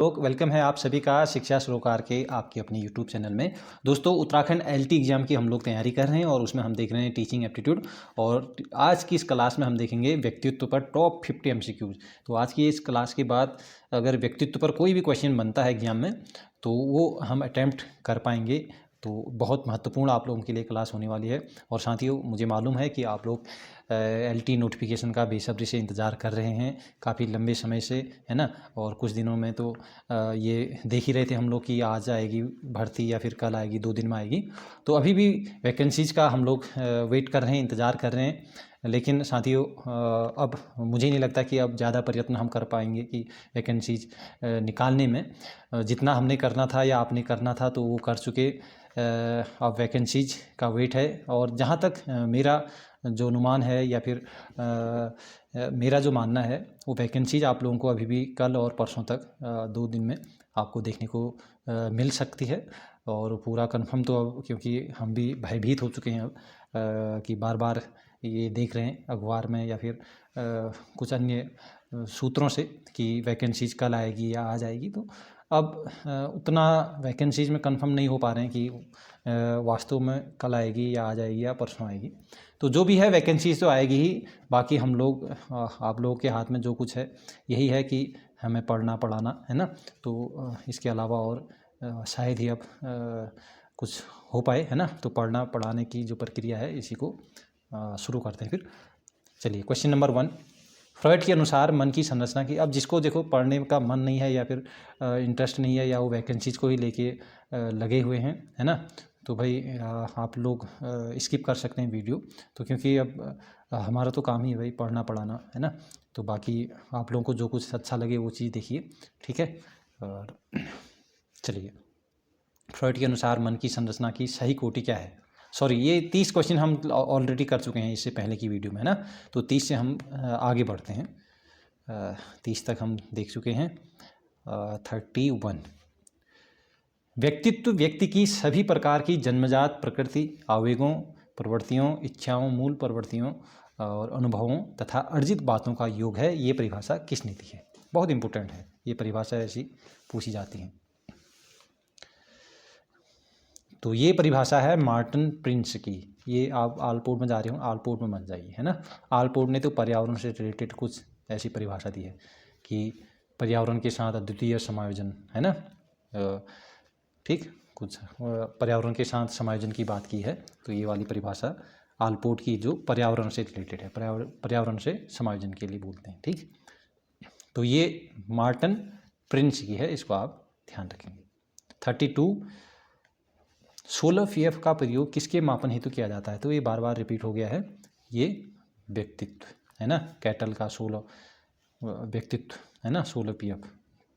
लोग वेलकम है आप सभी का शिक्षा सरोकार के आपके अपने यूट्यूब चैनल में। दोस्तों उत्तराखंड एलटी एग्ज़ाम की हम लोग तैयारी कर रहे हैं और उसमें हम देख रहे हैं टीचिंग एप्टीट्यूड। और आज की इस क्लास में हम देखेंगे व्यक्तित्व पर टॉप 50 एमसीक्यूज। तो आज की इस क्लास के बाद अगर व्यक्तित्व पर कोई भी क्वेश्चन बनता है एग्जाम में तो वो हम अटैम्प्ट कर पाएंगे। तो बहुत महत्वपूर्ण आप लोगों के लिए क्लास होने वाली है। और साथियों मुझे मालूम है कि आप लोग एलटी नोटिफिकेशन का बेसब्री से इंतज़ार कर रहे हैं काफ़ी लंबे समय से, है ना। और कुछ दिनों में तो ये देख ही रहे थे हम लोग कि आज आएगी भर्ती या फिर कल आएगी, 2 दिन में आएगी। तो अभी भी वैकेंसीज़ का हम लोग वेट कर रहे हैं, इंतज़ार कर रहे हैं। लेकिन साथियों अब मुझे नहीं लगता कि अब ज़्यादा प्रयत्न हम कर पाएंगे कि वैकेंसीज निकालने में। जितना हमने करना था या आपने करना था तो वो कर चुके। अब वैकेंसीज का वेट है। और जहाँ तक मेरा जो अनुमान है या फिर मेरा जो मानना है वो वैकेंसीज आप लोगों को अभी भी कल और परसों तक 2 दिन में आपको देखने को मिल सकती है। और पूरा कंफर्म तो अब क्योंकि हम भी भयभीत हो चुके हैं अब कि बार बार ये देख रहे हैं अखबार में या फिर कुछ अन्य सूत्रों से कि वैकेंसीज कल आएगी या आ जाएगी। तो अब उतना वैकेंसीज में कंफर्म नहीं हो पा रहे हैं कि वास्तव में कल आएगी या आ जाएगी या परसों आएगी। तो जो भी है वैकेंसीज तो आएगी ही। बाकी हम लोग आप लोगों के हाथ में जो कुछ है यही है कि हमें पढ़ना पढ़ाना, है ना। तो इसके अलावा और शायद ही अब कुछ हो पाए, है ना। तो पढ़ना पढ़ाने की जो प्रक्रिया है इसी को शुरू करते हैं फिर। चलिए क्वेश्चन नंबर 1, फ्रॉइड के अनुसार मन की संरचना की। अब जिसको देखो पढ़ने का मन नहीं है या फिर इंटरेस्ट नहीं है या वो वैकेंसीज को ही लेके लगे हुए हैं, है ना। तो भाई आप लोग स्किप कर सकते हैं वीडियो। तो क्योंकि अब हमारा तो काम ही है भाई पढ़ना पढ़ाना, है ना। तो बाकी आप लोगों को जो कुछ अच्छा लगे वो चीज़ देखिए, ठीक है। और चलिए, फ्रॉइड के अनुसार मन की संरचना की सही कोटि क्या है। सॉरी, ये 30 क्वेश्चन हम ऑलरेडी कर चुके हैं इससे पहले की वीडियो में, है ना। तो 30 से हम आगे बढ़ते हैं। 30 तक हम देख चुके हैं। 31, व्यक्तित्व व्यक्ति की सभी प्रकार की जन्मजात प्रकृति, आवेगों, प्रवृत्तियों, इच्छाओं, मूल प्रवृत्तियों और अनुभवों तथा अर्जित बातों का योग है। ये परिभाषा किसने दी है। बहुत इंपॉर्टेंट है ये परिभाषा, ऐसी पूछी जाती है। तो ये परिभाषा है मार्टिन प्रिंस की। ये आप आलपोर्ट में जा रहे हो, आलपोर्ट में मत जाइए, है ना। आलपोर्ट ने तो पर्यावरण से रिलेटेड कुछ ऐसी परिभाषा दी है कि पर्यावरण के साथ अद्वितीय समायोजन, है ना। ठीक, कुछ पर्यावरण के साथ समायोजन की बात की है। तो ये वाली परिभाषा आलपोर्ट की जो पर्यावरण से रिलेटेड है, पर्यावरण से समायोजन के लिए बोलते हैं, ठीक। तो ये मार्टिन प्रिंस की है, इसको आप ध्यान रखेंगे। 32, 16 पीएफ का प्रयोग किसके मापन हेतु किया जाता है। तो ये बार बार रिपीट हो गया है। ये व्यक्तित्व, है ना। कैटल का 16 व्यक्तित्व, है ना, 16 पीएफ।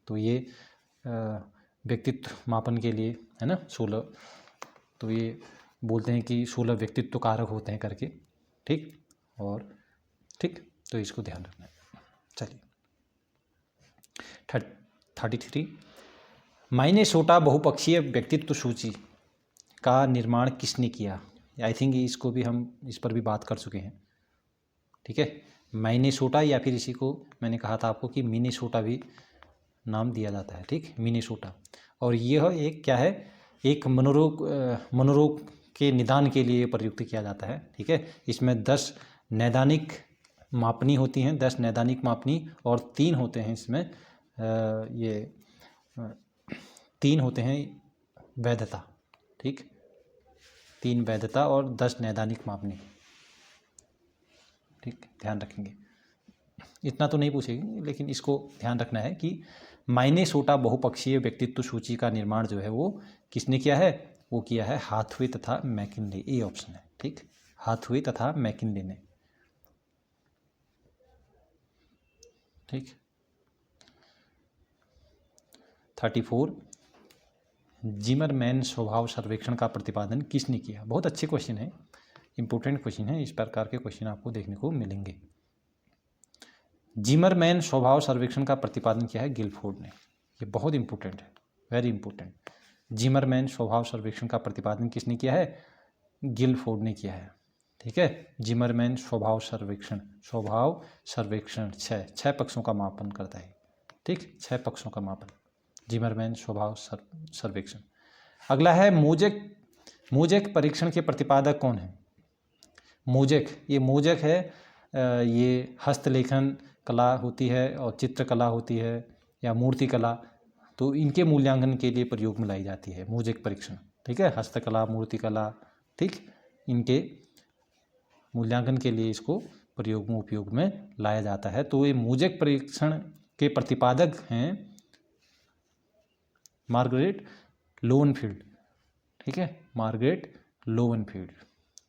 तो ये व्यक्तित्व मापन के लिए, है ना, 16। तो ये बोलते हैं कि 16 व्यक्तित्व कारक होते हैं करके, ठीक। और ठीक, तो इसको ध्यान रखना है। चलिए 33, माइनेसोटा बहुपक्षीय व्यक्तित्व सूची का निर्माण किसने किया। आई थिंक इसको भी हम इस पर भी बात कर चुके हैं, ठीक है। माइनेसोटा या फिर इसी को मैंने कहा था आपको कि मिनेसोटा भी नाम दिया जाता है, ठीक, मिनेसोटा। और यह एक क्या है, एक मनोरोग के निदान के लिए प्रयुक्त किया जाता है, ठीक है। इसमें 10 नैदानिक मापनी होती हैं, 10 नैदानिक मापनी और 3 होते हैं इसमें ये 3 होते हैं वैधता, ठीक। 3 वैधता और 10 नैदानिक मापनी, ठीक, ध्यान रखेंगे। इतना तो नहीं पूछेगी लेकिन इसको ध्यान रखना है कि माइनेसोटा बहुपक्षीय व्यक्तित्व सूची का निर्माण जो है वो किसने किया है। वो किया है हाथवे तथा मैकिन्ले। ए ऑप्शन है, ठीक, हाथवे तथा मैकिन्ले ने, ठीक। 34, जिमरमैन स्वभाव सर्वेक्षण का प्रतिपादन किसने किया। बहुत अच्छे क्वेश्चन है, इंपॉर्टेंट क्वेश्चन है। इस प्रकार के क्वेश्चन आपको देखने को मिलेंगे। जिमरमैन स्वभाव सर्वेक्षण का प्रतिपादन किया है गिलफोर्ड ने। ये बहुत इंपॉर्टेंट है, वेरी इंपॉर्टेंट। जिमरमैन स्वभाव सर्वेक्षण का प्रतिपादन किसने किया है। गिलफोर्ड ने किया है, ठीक है। जिमरमैन स्वभाव सर्वेक्षण 6 पक्षों का मापन करता है, ठीक, 6 पक्षों का मापन। जिमरमैन स्वभाव सर्वेक्षण। अगला है मोजेक। मोजेक परीक्षण के प्रतिपादक कौन है? मोजेक, ये मोजेक है, ये हस्तलेखन कला होती है और चित्रकला होती है या मूर्ति कला, तो इनके मूल्यांकन के लिए प्रयोग में लाई जाती है मोजेक परीक्षण। ठीक है, हस्तकला, मूर्तिकला, ठीक, इनके मूल्यांकन के लिए इसको प्रयोग में उपयोग में लाया जाता है। तो ये मोजेक परीक्षण के प्रतिपादक हैं मार्गरेट लोवेनफील्ड। ठीक है, मार्गरेट लोवेनफील्ड,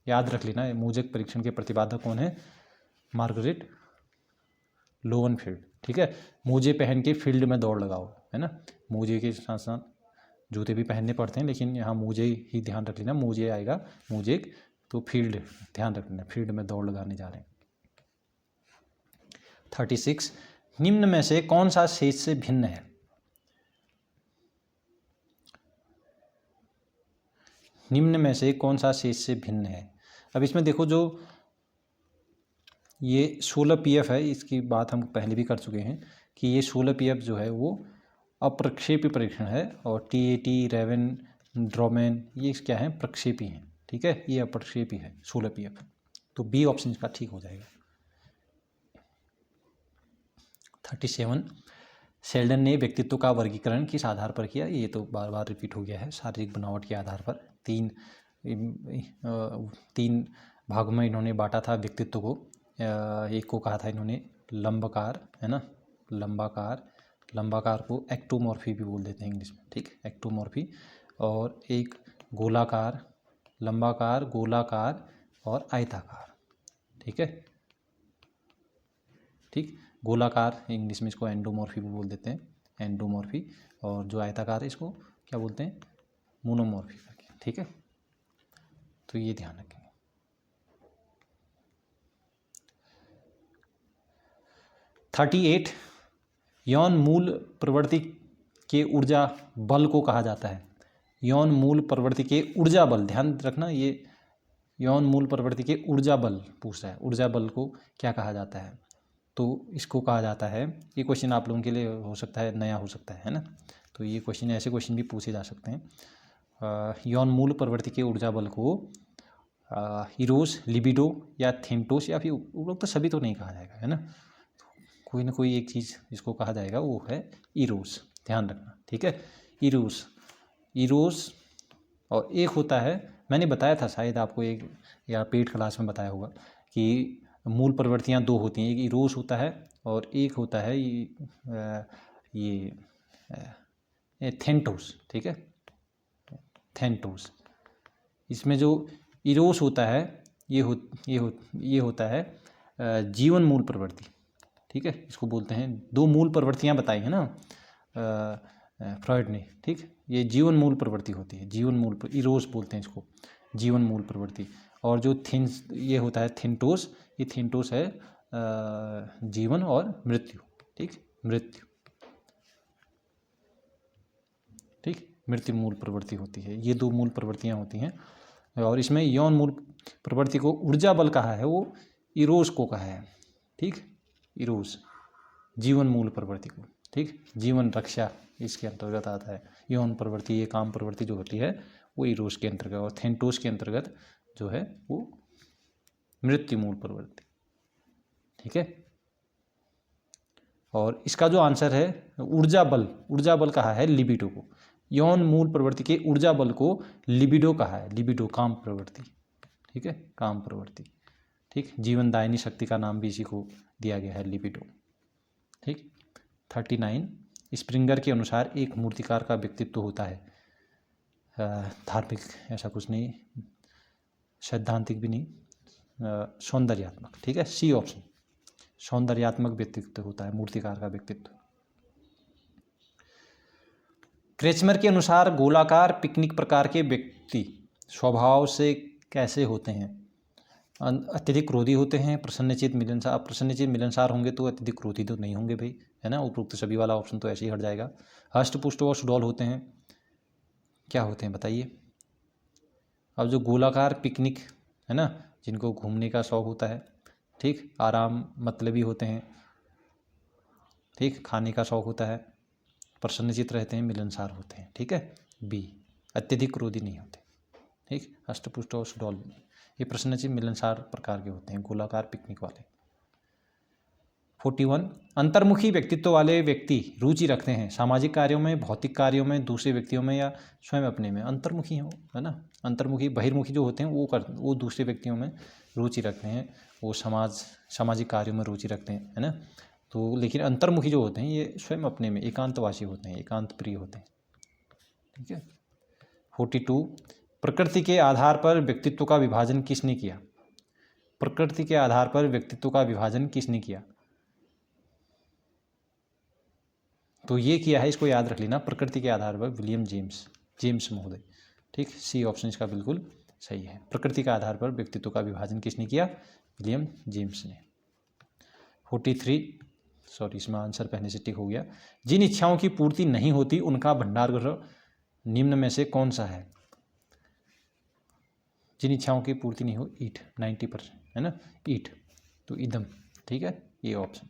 याद रख लेना। मोजेक परीक्षण के प्रतिपादक कौन है? मार्गरेट लोवेनफील्ड। ठीक है, मोजे पहन के फील्ड में दौड़ लगाओ, है ना। मोजे के साथ साथ जूते भी पहनने पड़ते हैं, लेकिन यहाँ मोजे ही ध्यान रख लेना, मोजे आएगा, मोजेक, तो फील्ड ध्यान रख लेना, फील्ड में दौड़ लगाने जा रहे हैं। 36, निम्न में से कौन सा शेष से भिन्न है? निम्न में से कौन सा शेष से भिन्न है? अब इसमें देखो, जो ये 16 PF है, इसकी बात हम पहले भी कर चुके हैं कि ये 16 PF जो है वो अप्रक्षेपी परीक्षण है, और TAT, रेवन, ड्रॉमेन, ये क्या है? प्रक्षेपी हैं। ठीक है, ये अप्रक्षेपी है 16 PF, तो बी ऑप्शन इसका ठीक हो जाएगा। 37, शेल्डन ने व्यक्तित्व का वर्गीकरण किस आधार पर किया? ये तो बार बार रिपीट हो गया है, शारीरिक बनावट के आधार पर। तीन भागों में इन्होंने बांटा था व्यक्तित्व को। एक को कहा था इन्होंने लंबाकार, है ना, लंबाकार को एक्टोमॉर्फी भी बोल देते हैं इंग्लिश में। ठीक, एक्टोमॉर्फी। और एक गोलाकार, लंबाकार, गोलाकार और आयताकार। ठीक है, ठीक, गोलाकार इंग्लिश में इसको एंडोमॉर्फी भी बोल देते हैं, एंडोमॉर्फी। और जो आयताकार है इसको क्या बोलते हैं? मोनोमॉर्फी। ठीक है, तो ये ध्यान रखेंगे। 38, यौन मूल प्रवृत्ति के ऊर्जा बल को कहा जाता है। यौन मूल प्रवृत्ति के ऊर्जा बल, ध्यान रखना, ये यौन मूल प्रवृत्ति के ऊर्जा बल पूछ रहा है। ऊर्जा बल को क्या कहा जाता है? तो इसको कहा जाता है, ये क्वेश्चन आप लोगों के लिए हो सकता है नया हो सकता है ना, तो ये क्वेश्चन, ऐसे क्वेश्चन भी पूछे जा सकते हैं। यौन मूल प्रवृत्ति के ऊर्जा बल को इरोस, लिबिडो या थेंटोस, या फिर लोग तो सभी तो नहीं कहा जाएगा, है ना, कोई ना कोई एक चीज़ इसको कहा जाएगा, वो है इरोस, ध्यान रखना। ठीक है, इरोस। और एक होता है, मैंने बताया था शायद आपको, एक या पेड क्लास में बताया होगा कि मूल प्रवृत्तियाँ दो होती हैं, एक इरोस होता है और एक होता है ये थेंटोस। ठीक है, थेंटोस। इसमें जो इरोस होता है ये होता है जीवन मूल प्रवृत्ति। ठीक है, इसको बोलते हैं, दो मूल प्रवृत्तियां बताई है ना फ्रॉइड ने। ठीक, ये जीवन मूल प्रवृत्ति होती है, जीवन मूल, इरोस बोलते हैं इसको, जीवन मूल प्रवृत्ति। और जो ये होता है थेंटोस, ये थेंटोस है जीवन और मृत्यु। ठीक, मृत्यु। ठीक, मृत्यु मूल प्रवृत्ति होती है, ये दो मूल प्रवृत्तियां होती हैं। और इसमें यौन मूल प्रवृत्ति को ऊर्जा बल कहा है, वो इरोस को कहा है। ठीक, इरोस, जीवन मूल प्रवृत्ति को। ठीक, जीवन रक्षा इसके अंतर्गत आता है। यौन प्रवृत्ति, ये काम प्रवृत्ति जो होती है वो इरोस के अंतर्गत, और थेंटोस के अंतर्गत जो है वो मृत्यु मूल प्रवृत्ति। ठीक है, और इसका जो आंसर है ऊर्जा बल कहा है लिबिडो को। यौन मूल प्रवृत्ति के ऊर्जा बल को लिबिडो कहा है, लिबिडो, काम प्रवृत्ति। ठीक है, काम प्रवृत्ति। ठीक, जीवनदायिनी शक्ति का नाम भी इसी को दिया गया है, लिबिडो। ठीक, 39, स्प्रिंगर के अनुसार एक मूर्तिकार का व्यक्तित्व होता है धार्मिक, ऐसा कुछ नहीं, सैद्धांतिक भी नहीं, सौंदर्यात्मक। ठीक है, सी ऑप्शन, सौंदर्यात्मक व्यक्तित्व होता है मूर्तिकार का व्यक्तित्व। क्रेचमर के अनुसार गोलाकार पिकनिक प्रकार के व्यक्ति स्वभाव से कैसे होते हैं? अत्यधिक क्रोधी होते हैं, प्रसन्नचित, मिलनसार। प्रसन्नचित मिलनसार होंगे तो अत्यधिक क्रोधी तो नहीं होंगे भाई, है ना, उपरोक्त सभी वाला ऑप्शन तो ऐसे ही हट जाएगा। हष्टपुष्ट और सुडौल होते हैं, क्या होते हैं बताइए? अब जो गोलाकार पिकनिक, है ना, जिनको घूमने का शौक होता है, ठीक, आराम मतलबी होते हैं, ठीक, खाने का शौक होता है, प्रसन्नचित रहते हैं, मिलनसार होते हैं। ठीक है, बी, अत्यधिक क्रोधी नहीं होते। ठीक, हष्टपुष्ट और सुडौल नहीं, ये प्रसन्नचित मिलनसार प्रकार के होते हैं, गोलाकार पिकनिक वाले। 41, अंतर्मुखी व्यक्तित्व वाले व्यक्ति रुचि रखते हैं सामाजिक कार्यों में, भौतिक कार्यों में, दूसरे व्यक्तियों में या स्वयं अपने में। अंतर्मुखी हो, है ना। अंतर्मुखी, बहिर्मुखी जो होते हैं वो दूसरे व्यक्तियों में रुचि रखते हैं, वो सामाजिक कार्यों में रुचि रखते हैं, है ना। तो लेकिन अंतर्मुखी जो होते हैं ये स्वयं अपने में एकांतवासी होते हैं, एकांत प्रिय होते हैं। ठीक है। 42, प्रकृति के आधार पर व्यक्तित्व का विभाजन किसने किया? प्रकृति के आधार पर व्यक्तित्व का विभाजन किसने किया? तो ये किया है, इसको याद रख लेना, प्रकृति के आधार पर विलियम जेम्स महोदय। ठीक, सी ऑप्शन इसका बिल्कुल सही है। प्रकृति के आधार पर व्यक्तित्व का विभाजन किसने किया? विलियम जेम्स ने। 43, सॉरी इसमें आंसर पहले से टिक हो गया। जिन इच्छाओं की पूर्ति नहीं होती उनका भंडार ग्रह निम्न में से कौन सा है? जिन इच्छाओं की पूर्ति नहीं हो, ईट, 90%, है ना, ईट, तो इदम। ठीक है, ये ऑप्शन।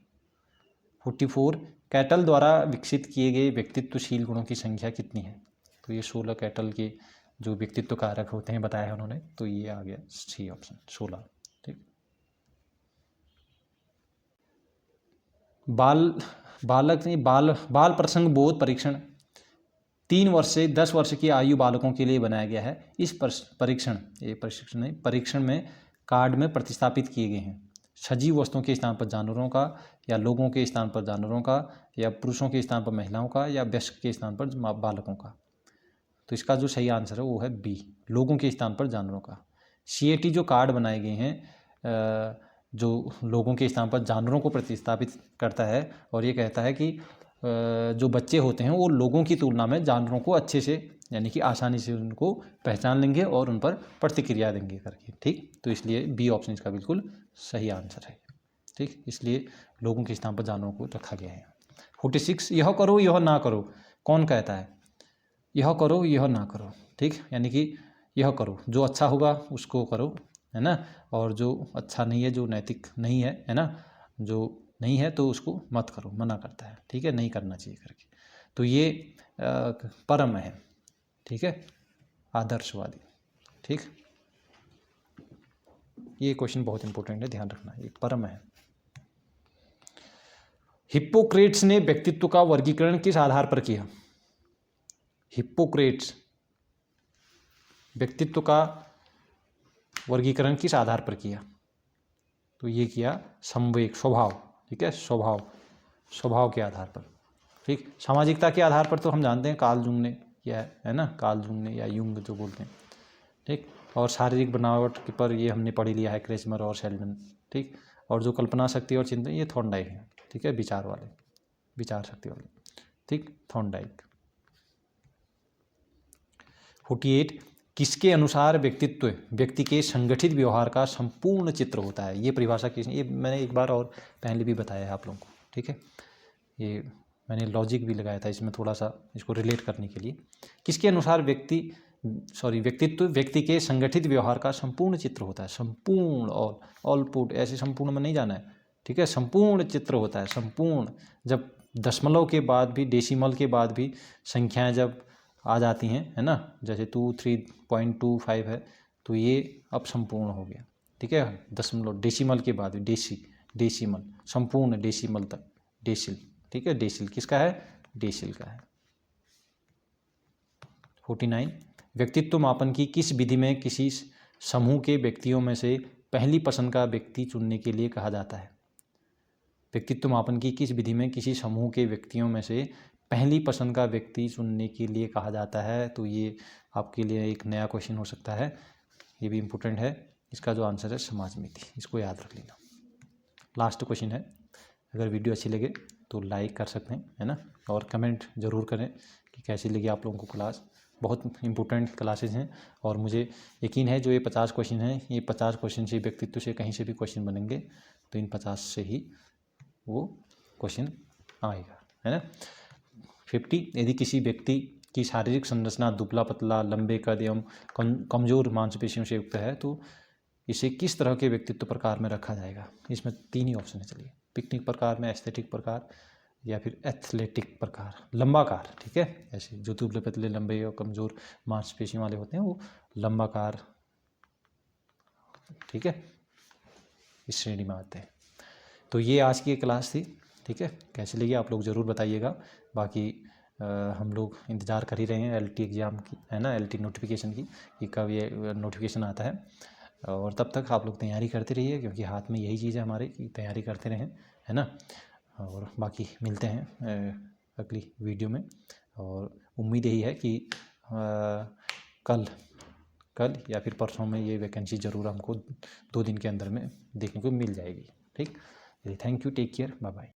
44, कैटल द्वारा विकसित किए गए व्यक्तित्वशील गुणों की संख्या कितनी है? तो ये 16 कैटल के जो व्यक्तित्व कारक होते हैं बताया है उन्होंने, तो ये आ गया सी ऑप्शन, 16। ठीक, बाल प्रसंग बोध परीक्षण 3 वर्ष से 10 वर्ष की आयु बालकों के लिए बनाया गया है। इस परीक्षण में कार्ड में प्रतिस्थापित किए गए हैं सजीव वस्तुओं के स्थान पर जानवरों का, या लोगों के स्थान पर जानवरों का, या पुरुषों के स्थान पर महिलाओं का, या वयस्क के स्थान पर बालकों का। तो इसका जो सही आंसर है वो है बी, लोगों के स्थान पर जानवरों का। CAT जो कार्ड बनाए गए हैं जो लोगों के स्थान पर जानवरों को प्रतिस्थापित करता है और ये कहता है कि जो बच्चे होते हैं वो लोगों की तुलना में जानवरों को अच्छे से, यानी कि आसानी से उनको पहचान लेंगे और उन पर प्रतिक्रिया देंगे करके। ठीक, तो इसलिए बी ऑप्शन इसका बिल्कुल सही आंसर है। ठीक, इसलिए लोगों के स्थान पर जानवरों को रखा गया है। 46, यह करो यह ना करो, कौन कहता है? यह करो यह ना करो। ठीक, यानी कि यह करो, जो अच्छा होगा उसको करो, है ना, और जो अच्छा नहीं है, जो नैतिक नहीं है ना, जो नहीं है तो उसको मत करो, मना करता है। ठीक है, नहीं करना चाहिए करके। तो ये परम है। ठीक है, आदर्शवादी। ठीक, ये क्वेश्चन बहुत इंपॉर्टेंट है, ध्यान रखना, ये परम है। हिप्पोक्रेट्स ने व्यक्तित्व का वर्गीकरण किस आधार पर किया? हिप्पोक्रेट्स व्यक्तित्व का वर्गीकरण किस आधार पर किया? तो ये किया संवेग, स्वभाव। ठीक है, स्वभाव के आधार पर। ठीक, सामाजिकता के आधार पर तो हम जानते हैं कार्ल जुंग ने किया है ना, कार्ल जुंग ने, या युंग जो बोलते हैं। ठीक, और शारीरिक बनावट पर ये हमने पढ़ लिया है, क्रेचमर और शेल्डन। ठीक, और जो कल्पना शक्ति और चिंतन, ये थॉर्नडाइक है। ठीक है, विचार शक्ति वाले। ठीक, थॉर्नडाइक। 48, किसके अनुसार व्यक्तित्व व्यक्ति के संगठित व्यवहार का संपूर्ण चित्र होता है? ये परिभाषा किसने, ये मैंने एक बार और पहले भी बताया है आप लोगों को। ठीक है, ये मैंने लॉजिक भी लगाया था इसमें थोड़ा सा इसको रिलेट करने के लिए। किसके अनुसार व्यक्तित्व व्यक्ति के संगठित व्यवहार का संपूर्ण चित्र होता है? संपूर्ण, ऑल पुट, ऐसे संपूर्ण में नहीं जाना है। ठीक है, संपूर्ण चित्र होता है, संपूर्ण। जब दशमलव के बाद भी, डेसिमल के बाद भी संख्याएं जब आ जाती हैं, है ना, जैसे 3.25 है, तो ये अब संपूर्ण हो गया। ठीक है, दशमलव, डेसिमल के बाद भी, डेसिमल, संपूर्ण डेसिमल तक, डेसिल। ठीक है, डेसिल किसका है? डेसिल का है। 49, व्यक्तित्व मापन की किस विधि में किसी समूह के व्यक्तियों में से पहली पसंद का व्यक्ति चुनने के लिए कहा जाता है? व्यक्तित्व मापन की किस विधि में किसी समूह के व्यक्तियों में से पहली पसंद का व्यक्ति चुनने के लिए कहा जाता है? तो ये आपके लिए एक नया क्वेश्चन हो सकता है, ये भी इम्पोर्टेंट है। इसका जो आंसर है समाजमिति, इसको याद रख लेना। लास्ट क्वेश्चन है, अगर वीडियो अच्छी लगे तो लाइक कर सकते हैं, है ना, और कमेंट ज़रूर करें कि कैसी लगी आप लोगों को क्लास। बहुत इंपॉर्टेंट क्लासेस हैं और मुझे यकीन है जो ये 50 क्वेश्चन हैं, ये 50 क्वेश्चन से व्यक्तित्व से कहीं से भी क्वेश्चन बनेंगे तो इन 50 से ही वो क्वेश्चन आएगा, है ना। 50, यदि किसी व्यक्ति की शारीरिक संरचना दुबला पतला, लंबे कद एवं कमजोर मांसपेशियों से युक्त है तो इसे किस तरह के व्यक्तित्व प्रकार में रखा जाएगा? इसमें 3 ही ऑप्शन है। चलिए, पिकनिक प्रकार में, एस्थेटिक प्रकार, या फिर एथलेटिक प्रकार, लंबा कार, ठीक है। ऐसे जो दुबले पतले लंबे और कमज़ोर मांसपेशियों वाले होते हैं वो लंबा कार, ठीक है, इस श्रेणी में आते हैं। तो ये आज की क्लास थी, ठीक है। कैसी लगी आप लोग ज़रूर बताइएगा। बाकी हम लोग इंतज़ार कर ही रहे हैं LT एग्ज़ाम की, है ना, LT नोटिफिकेशन की, कि कब ये नोटिफिकेशन आता है। और तब तक आप लोग तैयारी करते रहिए, क्योंकि हाथ में यही चीज़ है हमारे कि तैयारी करते रहें, है ना। और बाकी मिलते हैं अगली वीडियो में। और उम्मीद यही है कि कल या फिर परसों में ये वैकेंसी ज़रूर हमको 2 दिन के अंदर में देखने को मिल जाएगी, ठीक। Thank you, take care, bye bye.